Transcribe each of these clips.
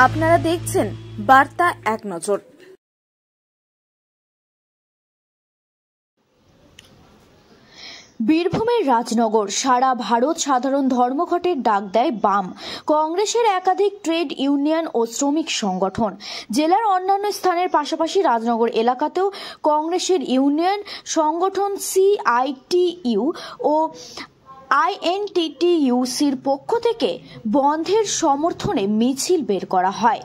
আপনারা দেখছেন বার্তা এক নজর। বীরভূমের রাজনগর সারা ভারত সাধারণ ধর্মঘটের ডাক দেয় বাম কংগ্রেসের একাধিক ট্রেড ইউনিয়ন ও শ্রমিক সংগঠন। জেলার অন্যান্য স্থানের পাশাপাশি রাজনগর এলাকাতেও কংগ্রেসের ইউনিয়ন সংগঠন CITU ও INTTUCর পক্ষ থেকে বন্ধের সমর্থনে মিছিল বের করা হয়।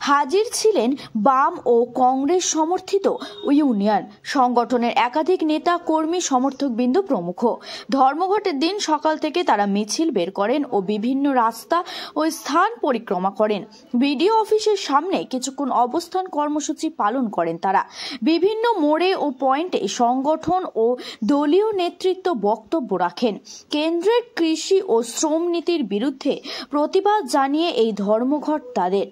হাজির ছিলেন বাম ও কংগ্রেস সমর্থিত ইউনিয়ন সংগঠনের একাধিক নেতা, কর্মী, সমর্থকবৃন্দ প্রমুখ। ধর্মঘটের দিন সকাল থেকে তারা মিছিল বের করেন ও বিভিন্ন রাস্তা ও স্থান পরিক্রমা করেন। বিডিও অফিসের সামনে কিছুক্ষণ অবস্থান কর্মসূচি পালন করেন তারা। বিভিন্ন মোড়ে ও পয়েন্টে সংগঠন ও দলীয় নেতৃত্ব বক্তব্য রাখেন। কেন্দ্রের কৃষি ও শ্রম নীতির বিরুদ্ধে প্রতিবাদ জানিয়ে এই ধর্মঘট তাদের।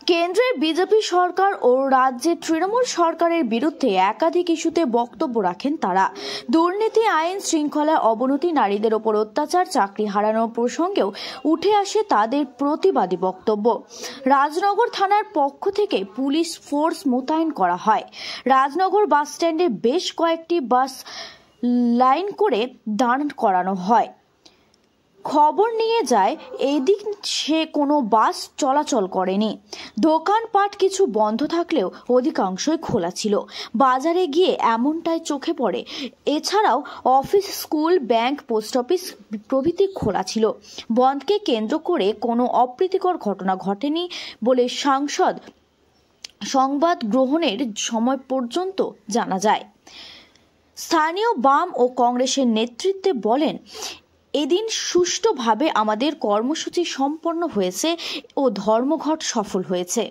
কেন্দ্রের বিজেপি সরকার ও রাজ্যের তৃণমূল সরকারের বিরুদ্ধে একাধিক ইস্যুতে বক্তব্য রাখেন তারা। দুর্নীতি, আইন শৃঙ্খলার অবনতি, নারীদের ওপর অত্যাচার, চাকরি হারানোর প্রসঙ্গেও উঠে আসে তাদের প্রতিবাদী বক্তব্য। রাজনগর থানার পক্ষ থেকে পুলিশ ফোর্স মোতায়েন করা হয়। রাজনগর বাস স্ট্যান্ডে বেশ কয়েকটি বাস লাইন করে দাঁড় করানো হয়। খবর নিয়ে যায় এদিক সে কোনো বাস চলাচল করেনি। দোকানপাট কিছু বন্ধ থাকলেও অধিকাংশই খোলা ছিল। বাজারে গিয়ে এমনটাই চোখে পড়ে। এছাড়াও office, school, bank, post office প্রভৃতি খোলা ছিল। বন্ধকে কেন্দ্র করে কোনো অপ্রীতিকর ঘটনা ঘটেনি বলে সংবাদ গ্রহণের সময় পর্যন্ত জানা যায়। স্থানীয় বাম ও কংগ্রেসের নেতৃত্বে বলেন, এদিন সুষ্ঠুভাবে আমাদের কর্মসূচি সম্পন্ন হয়েছে ও ধর্মঘট সফল হয়েছে।